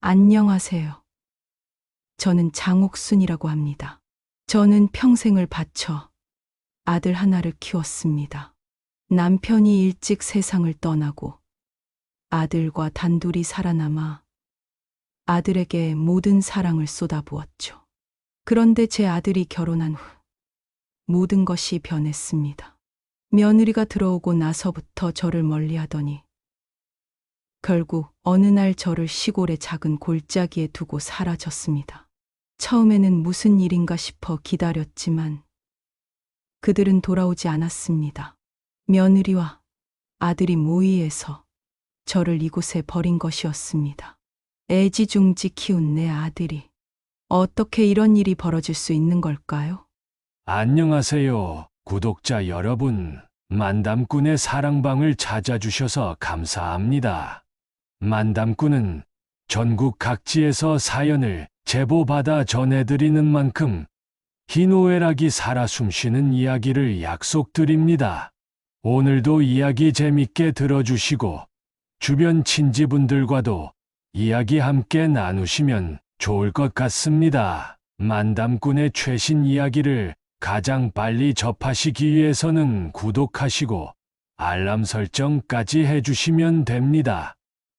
안녕하세요. 저는 장옥순이라고 합니다. 저는 평생을 바쳐 아들 하나를 키웠습니다. 남편이 일찍 세상을 떠나고 아들과 단둘이 살아남아 아들에게 모든 사랑을 쏟아부었죠. 그런데 제 아들이 결혼한 후 모든 것이 변했습니다. 며느리가 들어오고 나서부터 저를 멀리하더니 결국 어느 날 저를 시골의 작은 골짜기에 두고 사라졌습니다. 처음에는 무슨 일인가 싶어 기다렸지만 그들은 돌아오지 않았습니다. 며느리와 아들이 모의해서 저를 이곳에 버린 것이었습니다. 애지중지 키운 내 아들이 어떻게 이런 일이 벌어질 수 있는 걸까요? 안녕하세요, 구독자 여러분. 만담꾼의 사랑방을 찾아주셔서 감사합니다. 만담꾼은 전국 각지에서 사연을 제보받아 전해드리는 만큼 희노애락이 살아 숨쉬는 이야기를 약속드립니다. 오늘도 이야기 재밌게 들어주시고 주변 친지분들과도 이야기 함께 나누시면 좋을 것 같습니다. 만담꾼의 최신 이야기를 가장 빨리 접하시기 위해서는 구독하시고 알람 설정까지 해주시면 됩니다.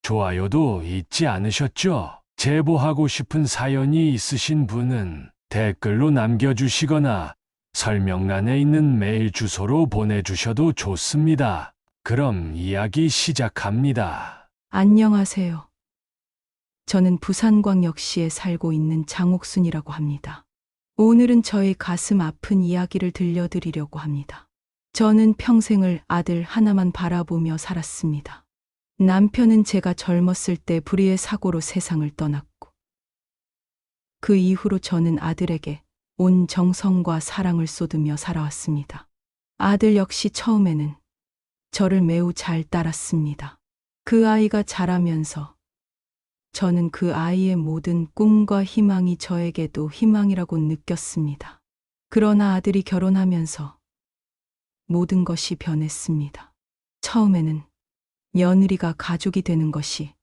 좋아요도 잊지 않으셨죠? 제보하고 싶은 사연이 있으신 분은 댓글로 남겨주시거나 설명란에 있는 메일 주소로 보내주셔도 좋습니다. 그럼 이야기 시작합니다. 안녕하세요. 저는 부산광역시에 살고 있는 장옥순이라고 합니다. 오늘은 저의 가슴 아픈 이야기를 들려드리려고 합니다. 저는 평생을 아들 하나만 바라보며 살았습니다. 남편은 제가 젊었을 때 불의의 사고로 세상을 떠났고 그 이후로 저는 아들에게 온 정성과 사랑을 쏟으며 살아왔습니다. 아들 역시 처음에는 저를 매우 잘 따랐습니다. 그 아이가 자라면서 저는 그 아이의 모든 꿈과 희망이 저에게도 희망이라고 느꼈습니다. 그러나 아들이 결혼하면서 모든 것이 변했습니다. 처음에는 며느리가 가족이 되는 것이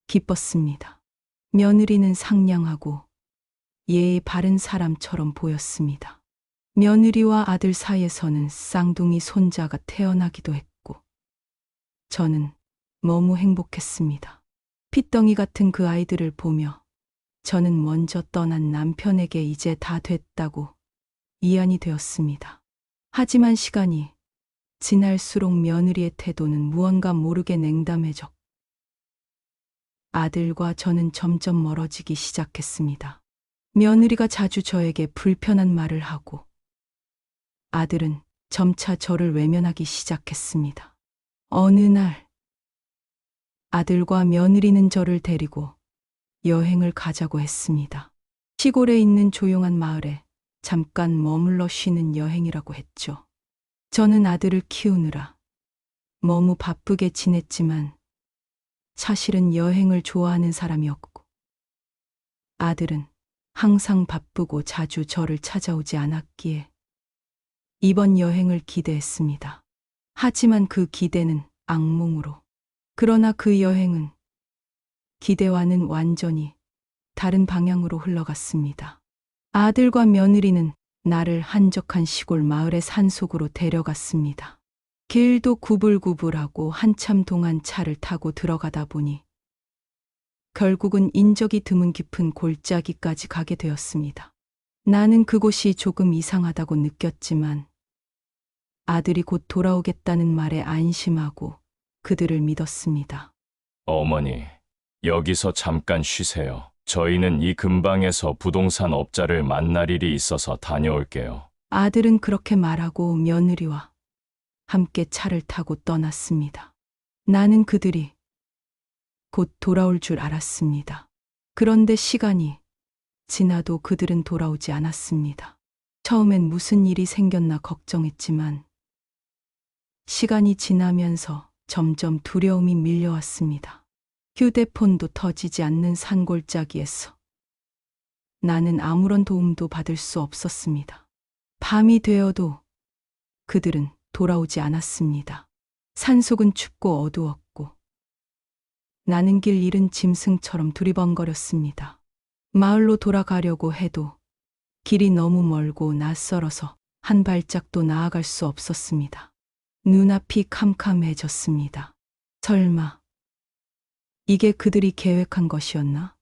기뻤습니다. 며느리는 상냥하고 예의 바른 사람처럼 보였습니다. 며느리와 아들 사이에서는 쌍둥이 손자가 태어나기도 했고 저는 너무 행복했습니다. 핏덩이 같은 그 아이들을 보며 저는 먼저 떠난 남편에게 이제 다 됐다고 이안이 되었습니다. 하지만 시간이 지날수록 며느리의 태도는 무언가 모르게 냉담해졌고 아들과 저는 점점 멀어지기 시작했습니다. 며느리가 자주 저에게 불편한 말을 하고 아들은 점차 저를 외면하기 시작했습니다. 어느 날 아들과 며느리는 저를 데리고 여행을 가자고 했습니다. 시골에 있는 조용한 마을에 잠깐 머물러 쉬는 여행이라고 했죠. 저는 아들을 키우느라 너무 바쁘게 지냈지만 사실은 여행을 좋아하는 사람이었고 아들은 항상 바쁘고 자주 저를 찾아오지 않았기에 이번 여행을 기대했습니다. 하지만 그 기대는 악몽으로. 그러나 그 여행은 기대와는 완전히 다른 방향으로 흘러갔습니다. 아들과 며느리는 나를 한적한 시골 마을의 산속으로 데려갔습니다. 길도 구불구불하고 한참 동안 차를 타고 들어가다 보니 결국은 인적이 드문 깊은 골짜기까지 가게 되었습니다. 나는 그곳이 조금 이상하다고 느꼈지만 아들이 곧 돌아오겠다는 말에 안심하고 그들을 믿었습니다. 어머니, 여기서 잠깐 쉬세요. 저희는 이 근방에서 부동산 업자를 만날 일이 있어서 다녀올게요. 아들은 그렇게 말하고 며느리와 함께 차를 타고 떠났습니다. 나는 그들이 곧 돌아올 줄 알았습니다. 그런데 시간이 지나도 그들은 돌아오지 않았습니다. 처음엔 무슨 일이 생겼나 걱정했지만 시간이 지나면서 점점 두려움이 밀려왔습니다. 휴대폰도 터지지 않는 산골짜기에서 나는 아무런 도움도 받을 수 없었습니다. 밤이 되어도 그들은 돌아오지 않았습니다. 산속은 춥고 어두웠고 나는 길 잃은 짐승처럼 두리번거렸습니다. 마을로 돌아가려고 해도 길이 너무 멀고 낯설어서 한 발짝도 나아갈 수 없었습니다. 눈앞이 캄캄해졌습니다. 설마 이게 그들이 계획한 것이었나?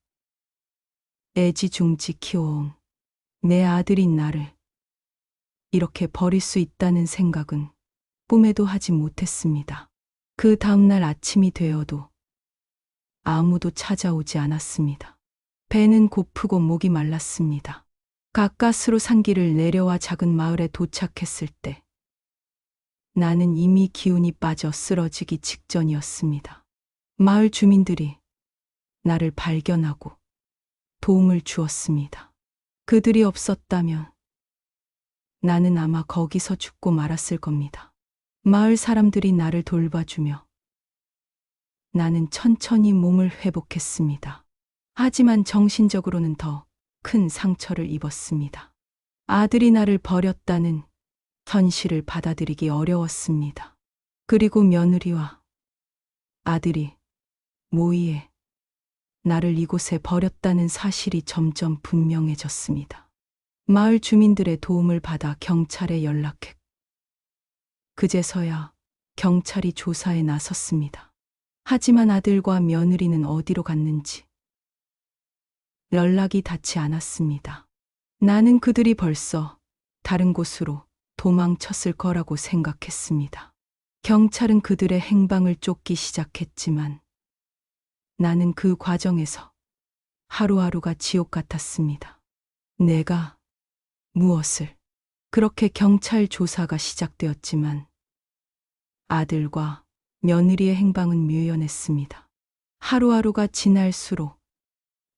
애지중지 키워온 내 아들인 나를 이렇게 버릴 수 있다는 생각은 꿈에도 하지 못했습니다. 그 다음날 아침이 되어도 아무도 찾아오지 않았습니다. 배는 고프고 목이 말랐습니다. 가까스로 산길을 내려와 작은 마을에 도착했을 때 나는 이미 기운이 빠져 쓰러지기 직전이었습니다. 마을 주민들이 나를 발견하고 도움을 주었습니다. 그들이 없었다면 나는 아마 거기서 죽고 말았을 겁니다. 마을 사람들이 나를 돌봐주며 나는 천천히 몸을 회복했습니다. 하지만 정신적으로는 더 큰 상처를 입었습니다. 아들이 나를 버렸다는 현실을 받아들이기 어려웠습니다. 그리고 며느리와 아들이 모의에 나를 이곳에 버렸다는 사실이 점점 분명해졌습니다. 마을 주민들의 도움을 받아 경찰에 연락했고 그제서야 경찰이 조사에 나섰습니다. 하지만 아들과 며느리는 어디로 갔는지 연락이 닿지 않았습니다. 나는 그들이 벌써 다른 곳으로 도망쳤을 거라고 생각했습니다. 경찰은 그들의 행방을 쫓기 시작했지만 나는 그 과정에서 하루하루가 지옥 같았습니다. 내가 무엇을 그렇게 경찰 조사가 시작되었지만 아들과 며느리의 행방은 묘연했습니다. 하루하루가 지날수록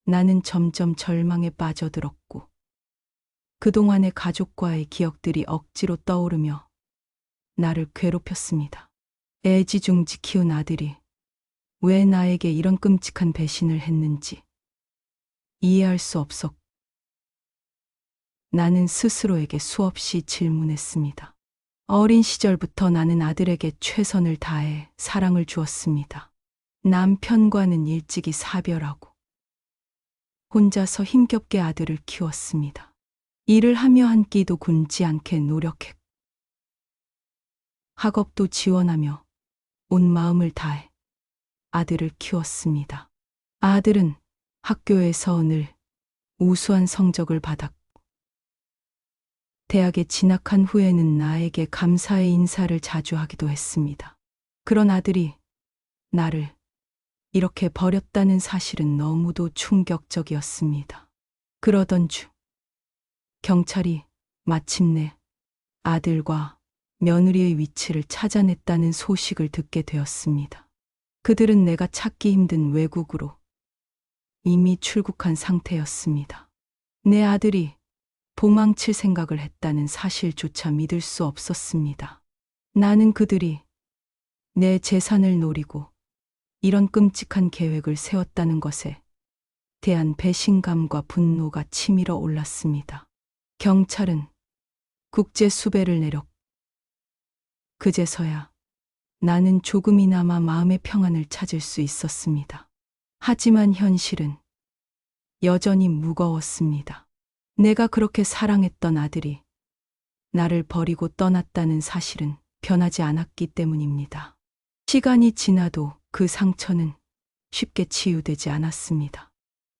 나는 점점 절망에 빠져들었고 그동안의 가족과의 기억들이 억지로 떠오르며 나를 괴롭혔습니다. 애지중지 키운 아들이 왜 나에게 이런 끔찍한 배신을 했는지 이해할 수 없었고 나는 스스로에게 수없이 질문했습니다. 어린 시절부터 나는 아들에게 최선을 다해 사랑을 주었습니다. 남편과는 일찍이 사별하고 혼자서 힘겹게 아들을 키웠습니다. 일을 하며 한 끼도 굶지 않게 노력했고 학업도 지원하며 온 마음을 다해 아들을 키웠습니다. 아들은 학교에서 늘 우수한 성적을 받았고 대학에 진학한 후에는 나에게 감사의 인사를 자주 하기도 했습니다. 그런 아들이 나를 이렇게 버렸다는 사실은 너무도 충격적이었습니다. 그러던 중 경찰이 마침내 아들과 며느리의 위치를 찾아냈다는 소식을 듣게 되었습니다. 그들은 내가 찾기 힘든 외국으로 이미 출국한 상태였습니다. 내 아들이 도망칠 생각을 했다는 사실조차 믿을 수 없었습니다. 나는 그들이 내 재산을 노리고 이런 끔찍한 계획을 세웠다는 것에 대한 배신감과 분노가 치밀어 올랐습니다. 경찰은 국제 수배를 내렸고 그제서야 나는 조금이나마 마음의 평안을 찾을 수 있었습니다. 하지만 현실은 여전히 무거웠습니다. 내가 그렇게 사랑했던 아들이 나를 버리고 떠났다는 사실은 변하지 않았기 때문입니다. 시간이 지나도 그 상처는 쉽게 치유되지 않았습니다.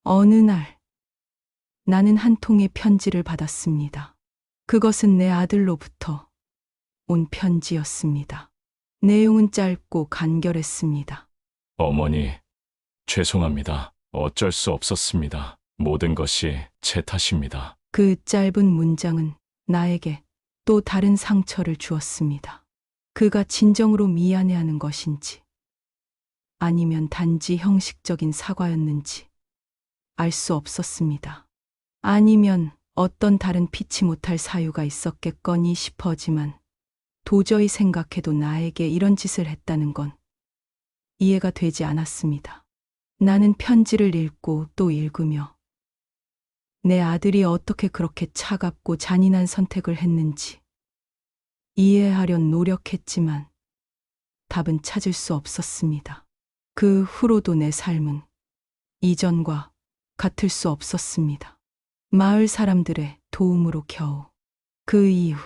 어느 날 나는 한 통의 편지를 받았습니다. 그것은 내 아들로부터 온 편지였습니다. 내용은 짧고 간결했습니다. 어머니, 죄송합니다. 어쩔 수 없었습니다. 모든 것이 제 탓입니다. 그 짧은 문장은 나에게 또 다른 상처를 주었습니다. 그가 진정으로 미안해하는 것인지 아니면 단지 형식적인 사과였는지 알 수 없었습니다. 아니면 어떤 다른 피치 못할 사유가 있었겠거니 싶어지만 도저히 생각해도 나에게 이런 짓을 했다는 건 이해가 되지 않았습니다. 나는 편지를 읽고 또 읽으며 내 아들이 어떻게 그렇게 차갑고 잔인한 선택을 했는지 이해하려 노력했지만 답은 찾을 수 없었습니다. 그 후로도 내 삶은 이전과 같을 수 없었습니다. 마을 사람들의 도움으로 겨우. 그 이후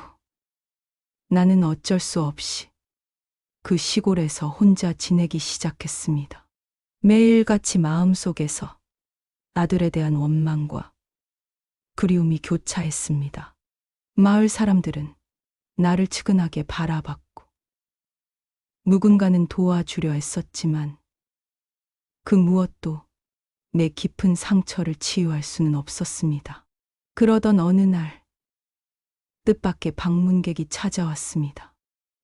나는 어쩔 수 없이 그 시골에서 혼자 지내기 시작했습니다. 매일같이 마음속에서 아들에 대한 원망과 그리움이 교차했습니다. 마을 사람들은 나를 측은하게 바라봤고 누군가는 도와주려 했었지만 그 무엇도 내 깊은 상처를 치유할 수는 없었습니다. 그러던 어느 날 뜻밖의 방문객이 찾아왔습니다.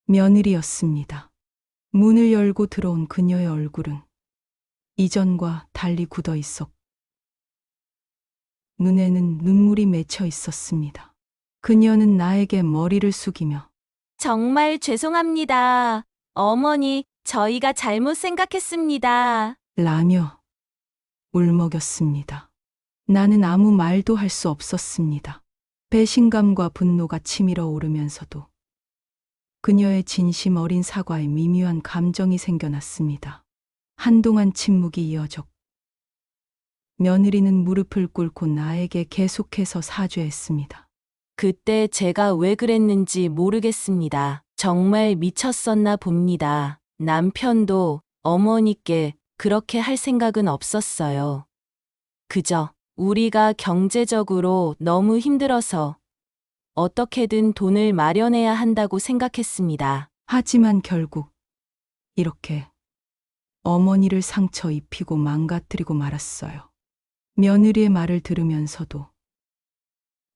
며느리였습니다. 문을 열고 들어온 그녀의 얼굴은 이전과 달리 굳어 있었고 눈에는 눈물이 맺혀 있었습니다. 그녀는 나에게 머리를 숙이며 정말 죄송합니다. 어머니, 저희가 잘못 생각했습니다. 라며 울먹였습니다. 나는 아무 말도 할 수 없었습니다. 배신감과 분노가 치밀어 오르면서도 그녀의 진심 어린 사과에 미묘한 감정이 생겨났습니다. 한동안 침묵이 이어졌고 며느리는 무릎을 꿇고 나에게 계속해서 사죄했습니다. 그때 제가 왜 그랬는지 모르겠습니다. 정말 미쳤었나 봅니다. 남편도 어머니께 그렇게 할 생각은 없었어요. 그저 우리가 경제적으로 너무 힘들어서 어떻게든 돈을 마련해야 한다고 생각했습니다. 하지만 결국 이렇게 어머니를 상처 입히고 망가뜨리고 말았어요. 며느리의 말을 들으면서도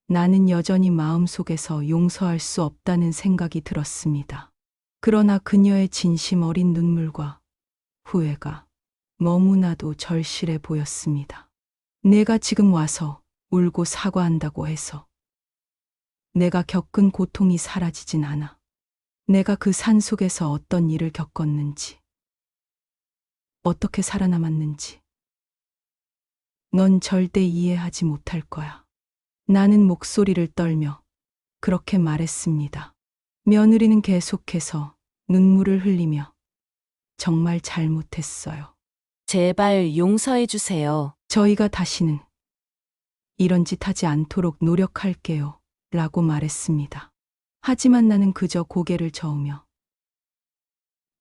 나는 여전히 마음속에서 용서할 수 없다는 생각이 들었습니다. 그러나 그녀의 진심 어린 눈물과 후회가 너무나도 절실해 보였습니다. 내가 지금 와서 울고 사과한다고 해서 내가 겪은 고통이 사라지진 않아. 내가 그 산속에서 어떤 일을 겪었는지, 어떻게 살아남았는지 넌 절대 이해하지 못할 거야. 나는 목소리를 떨며 그렇게 말했습니다. 며느리는 계속해서 눈물을 흘리며 정말 잘못했어요. 제발 용서해 주세요. 저희가 다시는 이런 짓 하지 않도록 노력할게요. 라고 말했습니다. 하지만 나는 그저 고개를 저으며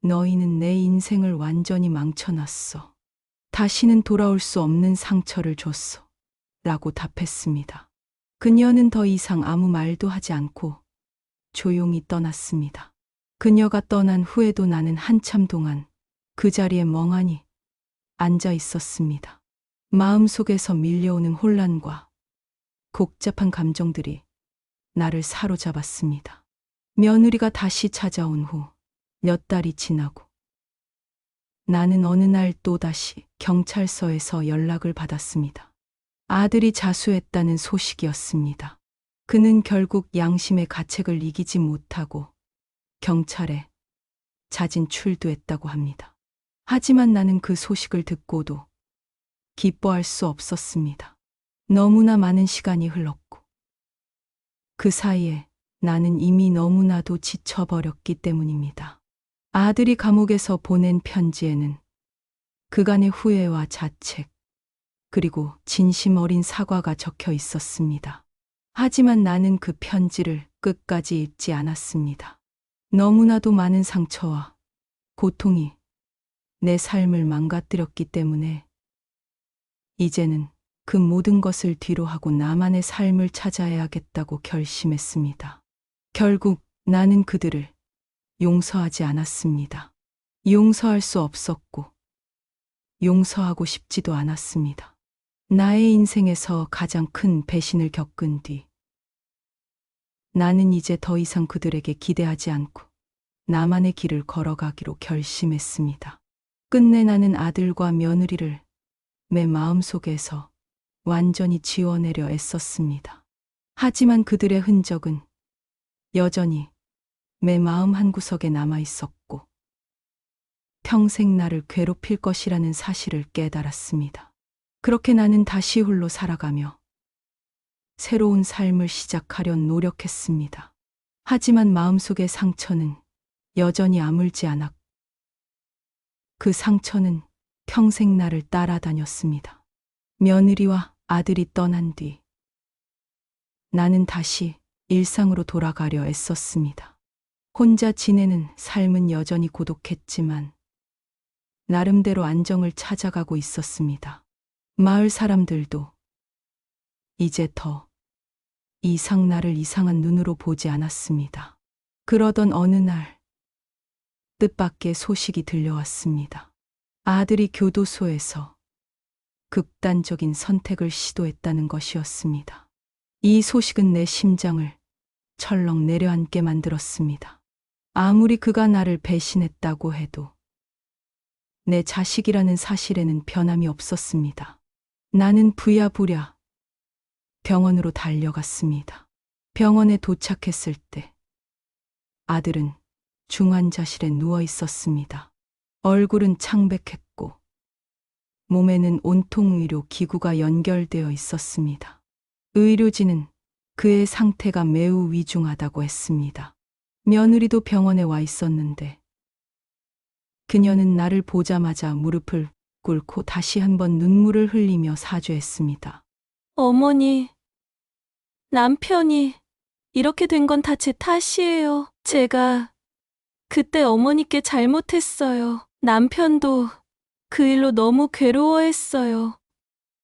너희는 내 인생을 완전히 망쳐놨어. 다시는 돌아올 수 없는 상처를 줬어. 라고 답했습니다. 그녀는 더 이상 아무 말도 하지 않고 조용히 떠났습니다. 그녀가 떠난 후에도 나는 한참 동안 그 자리에 멍하니 앉아 있었습니다. 마음속에서 밀려오는 혼란과 복잡한 감정들이 나를 사로잡았습니다. 며느리가 다시 찾아온 후 몇 달이 지나고 나는 어느 날 또다시 경찰서에서 연락을 받았습니다. 아들이 자수했다는 소식이었습니다. 그는 결국 양심의 가책을 이기지 못하고 경찰에 자진 출두했다고 합니다. 하지만 나는 그 소식을 듣고도 기뻐할 수 없었습니다. 너무나 많은 시간이 흘렀고 그 사이에 나는 이미 너무나도 지쳐버렸기 때문입니다. 아들이 감옥에서 보낸 편지에는 그간의 후회와 자책, 그리고 진심 어린 사과가 적혀 있었습니다. 하지만 나는 그 편지를 끝까지 읽지 않았습니다. 너무나도 많은 상처와 고통이 내 삶을 망가뜨렸기 때문에 이제는 그 모든 것을 뒤로하고 나만의 삶을 찾아야겠다고 결심했습니다. 결국 나는 그들을 용서하지 않았습니다. 용서할 수 없었고 용서하고 싶지도 않았습니다. 나의 인생에서 가장 큰 배신을 겪은 뒤 나는 이제 더 이상 그들에게 기대하지 않고 나만의 길을 걸어가기로 결심했습니다. 끝내 나는 아들과 며느리를 내 마음속에서 완전히 지워내려 애썼습니다. 하지만 그들의 흔적은 여전히 내 마음 한구석에 남아 있었고 평생 나를 괴롭힐 것이라는 사실을 깨달았습니다. 그렇게 나는 다시 홀로 살아가며 새로운 삶을 시작하려 노력했습니다. 하지만 마음속의 상처는 여전히 아물지 않았고 그 상처는 평생 나를 따라다녔습니다. 며느리와 아들이 떠난 뒤 나는 다시 일상으로 돌아가려 애썼습니다. 혼자 지내는 삶은 여전히 고독했지만 나름대로 안정을 찾아가고 있었습니다. 마을 사람들도 이제 더 이상 나를 이상한 눈으로 보지 않았습니다. 그러던 어느 날 뜻밖의 소식이 들려왔습니다. 아들이 교도소에서 극단적인 선택을 시도했다는 것이었습니다. 이 소식은 내 심장을 철렁 내려앉게 만들었습니다. 아무리 그가 나를 배신했다고 해도 내 자식이라는 사실에는 변함이 없었습니다. 나는 부랴부랴 병원으로 달려갔습니다. 병원에 도착했을 때 아들은 중환자실에 누워 있었습니다. 얼굴은 창백했고 몸에는 온통 의료 기구가 연결되어 있었습니다. 의료진은 그의 상태가 매우 위중하다고 했습니다. 며느리도 병원에 와 있었는데 그녀는 나를 보자마자 무릎을 꿇고 다시 한번 눈물을 흘리며 사죄했습니다. 어머니, 남편이 이렇게 된 건 다 제 탓이에요. 제가 그때 어머니께 잘못했어요. 남편도 그 일로 너무 괴로워했어요.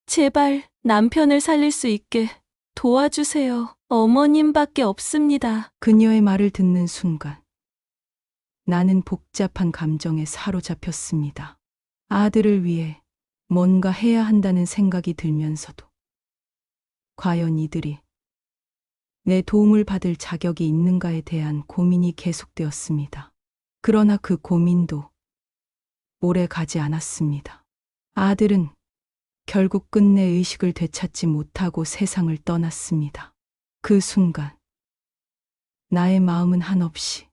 제발 남편을 살릴 수 있게 도와주세요. 어머님밖에 없습니다. 그녀의 말을 듣는 순간 나는 복잡한 감정에 사로잡혔습니다. 아들을 위해 뭔가 해야 한다는 생각이 들면서도 과연 이들이 내 도움을 받을 자격이 있는가에 대한 고민이 계속되었습니다. 그러나 그 고민도 오래 가지 않았습니다. 아들은 결국 끝내 의식을 되찾지 못하고 세상을 떠났습니다. 그 순간 나의 마음은 한없이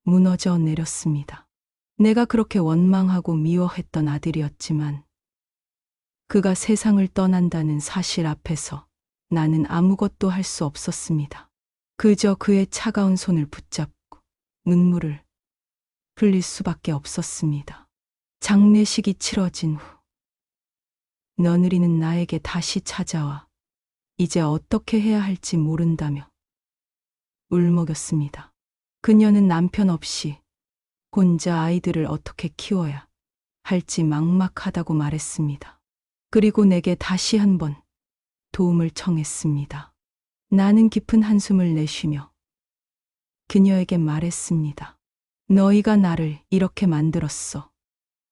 무너져 내렸습니다. 내가 그렇게 원망하고 미워했던 아들이었지만 그가 세상을 떠난다는 사실 앞에서 나는 아무것도 할 수 없었습니다. 그저 그의 차가운 손을 붙잡고 눈물을 흘릴 수밖에 없었습니다. 장례식이 치러진 후 며느리는 나에게 다시 찾아와 이제 어떻게 해야 할지 모른다며 울먹였습니다. 그녀는 남편 없이 혼자 아이들을 어떻게 키워야 할지 막막하다고 말했습니다. 그리고 내게 다시 한번 도움을 청했습니다. 나는 깊은 한숨을 내쉬며 그녀에게 말했습니다. 너희가 나를 이렇게 만들었어.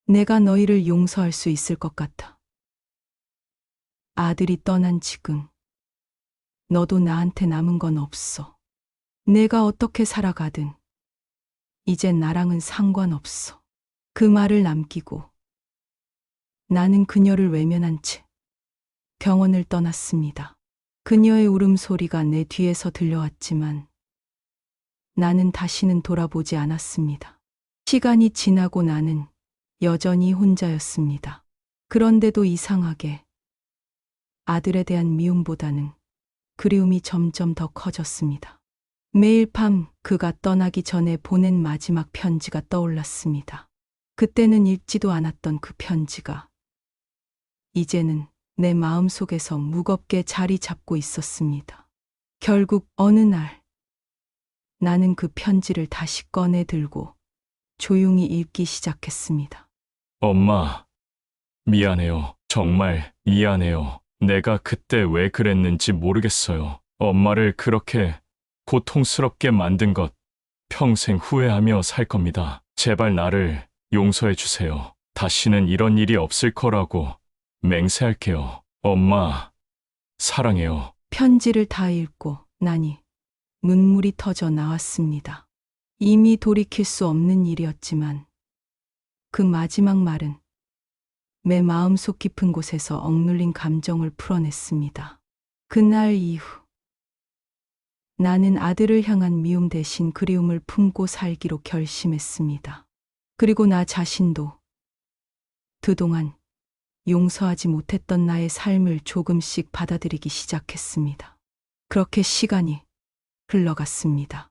내가 너희를 용서할 수 있을 것 같아. 아들이 떠난 지금 너도 나한테 남은 건 없어. 내가 어떻게 살아가든 이제 나랑은 상관없어. 그 말을 남기고 나는 그녀를 외면한 채 병원을 떠났습니다. 그녀의 울음소리가 내 뒤에서 들려왔지만 나는 다시는 돌아보지 않았습니다. 시간이 지나고 나는 여전히 혼자였습니다. 그런데도 이상하게 아들에 대한 미움보다는 그리움이 점점 더 커졌습니다. 매일 밤 그가 떠나기 전에 보낸 마지막 편지가 떠올랐습니다. 그때는 읽지도 않았던 그 편지가 이제는 내 마음속에서 무겁게 자리 잡고 있었습니다. 결국 어느 날 나는 그 편지를 다시 꺼내 들고 조용히 읽기 시작했습니다. 엄마, 미안해요. 정말 미안해요. 내가 그때 왜 그랬는지 모르겠어요. 엄마를 그렇게 고통스럽게 만든 것 평생 후회하며 살 겁니다. 제발 나를 용서해 주세요. 다시는 이런 일이 없을 거라고 맹세할게요. 엄마, 사랑해요. 편지를 다 읽고 나니 눈물이 터져 나왔습니다. 이미 돌이킬 수 없는 일이었지만 그 마지막 말은 내 마음속 깊은 곳에서 억눌린 감정을 풀어냈습니다. 그날 이후 나는 아들을 향한 미움 대신 그리움을 품고 살기로 결심했습니다. 그리고 나 자신도 그동안 용서하지 못했던 나의 삶을 조금씩 받아들이기 시작했습니다. 그렇게 시간이 흘러갔습니다.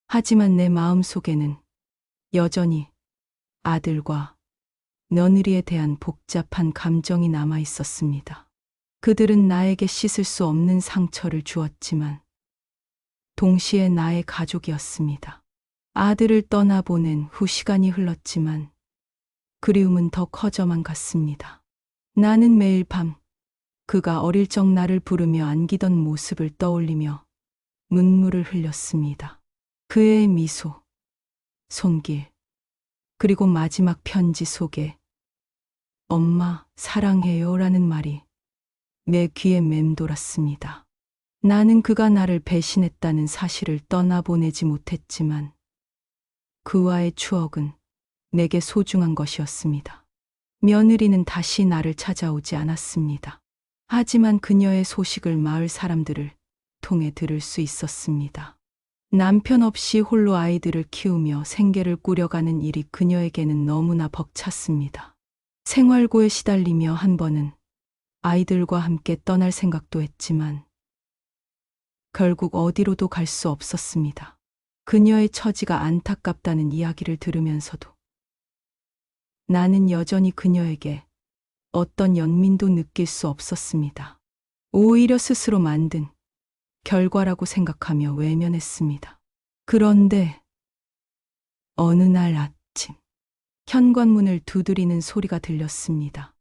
하지만 내 마음속에는 여전히 아들과 며느리에 대한 복잡한 감정이 남아 있었습니다. 그들은 나에게 씻을 수 없는 상처를 주었지만 동시에 나의 가족이었습니다. 아들을 떠나보낸 후 시간이 흘렀지만 그리움은 더 커져만 갔습니다. 나는 매일 밤 그가 어릴 적 나를 부르며 안기던 모습을 떠올리며 눈물을 흘렸습니다. 그의 미소, 손길, 그리고 마지막 편지 속에 엄마, 사랑해요 라는 말이 내 귀에 맴돌았습니다. 나는 그가 나를 배신했다는 사실을 떠나보내지 못했지만 그와의 추억은 내게 소중한 것이었습니다. 며느리는 다시 나를 찾아오지 않았습니다. 하지만 그녀의 소식을 마을 사람들을 통해 들을 수 있었습니다. 남편 없이 홀로 아이들을 키우며 생계를 꾸려가는 일이 그녀에게는 너무나 벅찼습니다. 생활고에 시달리며 한 번은 아이들과 함께 떠날 생각도 했지만 결국 어디로도 갈 수 없었습니다. 그녀의 처지가 안타깝다는 이야기를 들으면서도 나는 여전히 그녀에게 어떤 연민도 느낄 수 없었습니다. 오히려 스스로 만든 결과라고 생각하며 외면했습니다. 그런데 어느 날 아침 현관문을 두드리는 소리가 들렸습니다.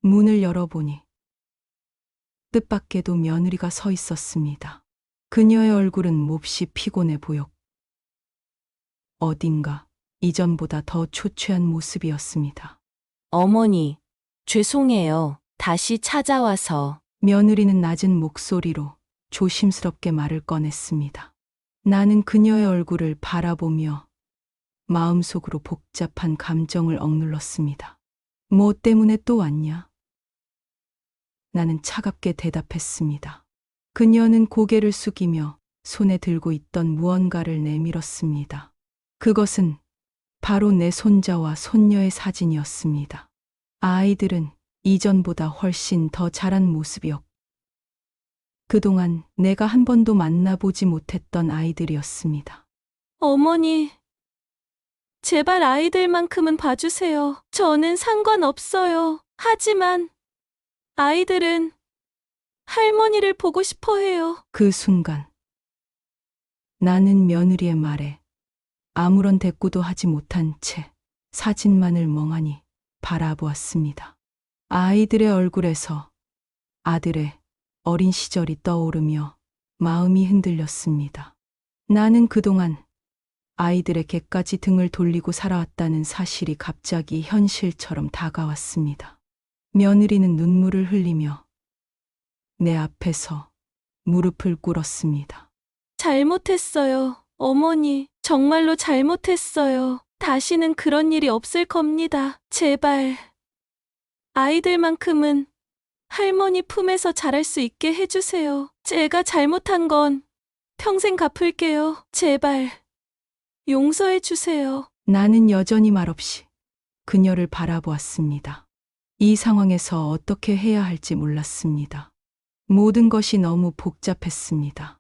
문을 열어보니 뜻밖에도 며느리가 서 있었습니다. 그녀의 얼굴은 몹시 피곤해 보였고 어딘가 이전보다 더 초췌한 모습이었습니다. 어머니, 죄송해요. 다시 찾아와서. 며느리는 낮은 목소리로 조심스럽게 말을 꺼냈습니다. 나는 그녀의 얼굴을 바라보며 마음속으로 복잡한 감정을 억눌렀습니다. 뭐 때문에 또 왔냐? 나는 차갑게 대답했습니다. 그녀는 고개를 숙이며 손에 들고 있던 무언가를 내밀었습니다. 그것은 바로 내 손자와 손녀의 사진이었습니다. 아이들은 이전보다 훨씬 더 자란 모습이었고 그동안 내가 한 번도 만나보지 못했던 아이들이었습니다. 어머니, 제발 아이들만큼은 봐주세요. 저는 상관없어요. 하지만 아이들은 할머니를 보고 싶어 해요. 그 순간 나는 며느리의 말에 아무런 대꾸도 하지 못한 채 사진만을 멍하니 바라보았습니다. 아이들의 얼굴에서 아들의 어린 시절이 떠오르며 마음이 흔들렸습니다. 나는 그동안 아이들에게까지 등을 돌리고 살아왔다는 사실이 갑자기 현실처럼 다가왔습니다. 며느리는 눈물을 흘리며 내 앞에서 무릎을 꿇었습니다. 잘못했어요. 어머니, 정말로 잘못했어요. 다시는 그런 일이 없을 겁니다. 제발. 아이들만큼은 할머니 품에서 자랄 수 있게 해주세요. 제가 잘못한 건 평생 갚을게요. 제발. 용서해 주세요. 나는 여전히 말없이 그녀를 바라보았습니다. 이 상황에서 어떻게 해야 할지 몰랐습니다. 모든 것이 너무 복잡했습니다.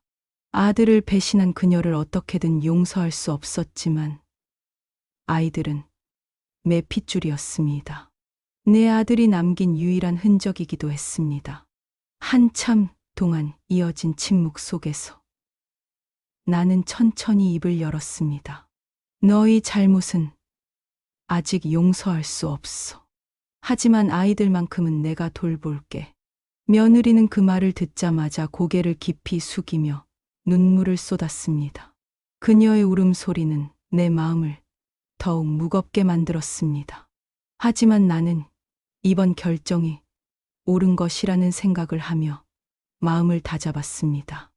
아들을 배신한 그녀를 어떻게든 용서할 수 없었지만 아이들은 내 핏줄이었습니다. 내 아들이 남긴 유일한 흔적이기도 했습니다. 한참 동안 이어진 침묵 속에서 나는 천천히 입을 열었습니다. 너희 잘못은 아직 용서할 수 없어. 하지만 아이들만큼은 내가 돌볼게. 며느리는 그 말을 듣자마자 고개를 깊이 숙이며 눈물을 쏟았습니다. 그녀의 울음소리는 내 마음을 더욱 무겁게 만들었습니다. 하지만 나는 이번 결정이 옳은 것이라는 생각을 하며 마음을 다잡았습니다.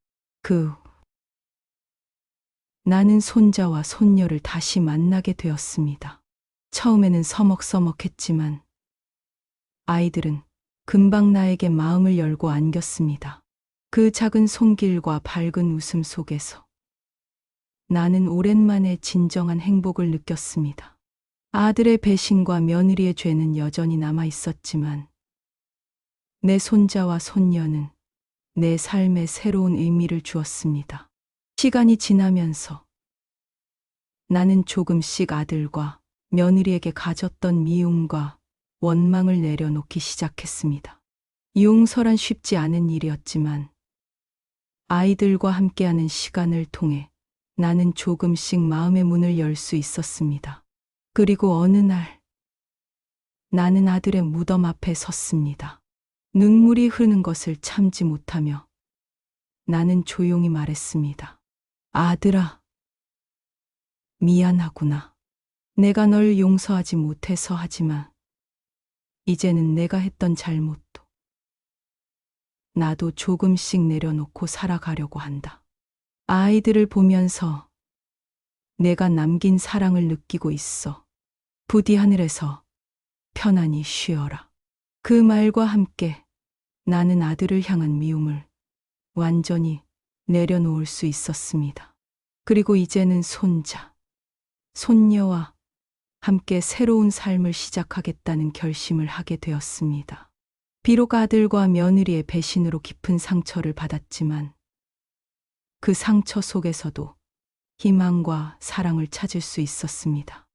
나는 손자와 손녀를 다시 만나게 되었습니다. 처음에는 서먹서먹했지만 아이들은 금방 나에게 마음을 열고 안겼습니다. 그 작은 손길과 밝은 웃음 속에서 나는 오랜만에 진정한 행복을 느꼈습니다. 아들의 배신과 며느리의 죄는 여전히 남아 있었지만 내 손자와 손녀는 내 삶에 새로운 의미를 주었습니다. 시간이 지나면서 나는 조금씩 아들과 며느리에게 가졌던 미움과 원망을 내려놓기 시작했습니다. 용서란 쉽지 않은 일이었지만 아이들과 함께하는 시간을 통해 나는 조금씩 마음의 문을 열 수 있었습니다. 그리고 어느 날 나는 아들의 무덤 앞에 섰습니다. 눈물이 흐르는 것을 참지 못하며 나는 조용히 말했습니다. 아들아, 미안하구나. 내가 널 용서하지 못해서 하지만 이제는 내가 했던 잘못도 나도 조금씩 내려놓고 살아가려고 한다. 아이들을 보면서 내가 남긴 사랑을 느끼고 있어. 부디 하늘에서 편안히 쉬어라. 그 말과 함께 나는 아들을 향한 미움을 완전히 내려놓을 수 있었습니다. 그리고 이제는 손자, 손녀와 함께 새로운 삶을 시작하겠다는 결심을 하게 되었습니다. 비록 아들과 며느리의 배신으로 깊은 상처를 받았지만 그 상처 속에서도 희망과 사랑을 찾을 수 있었습니다.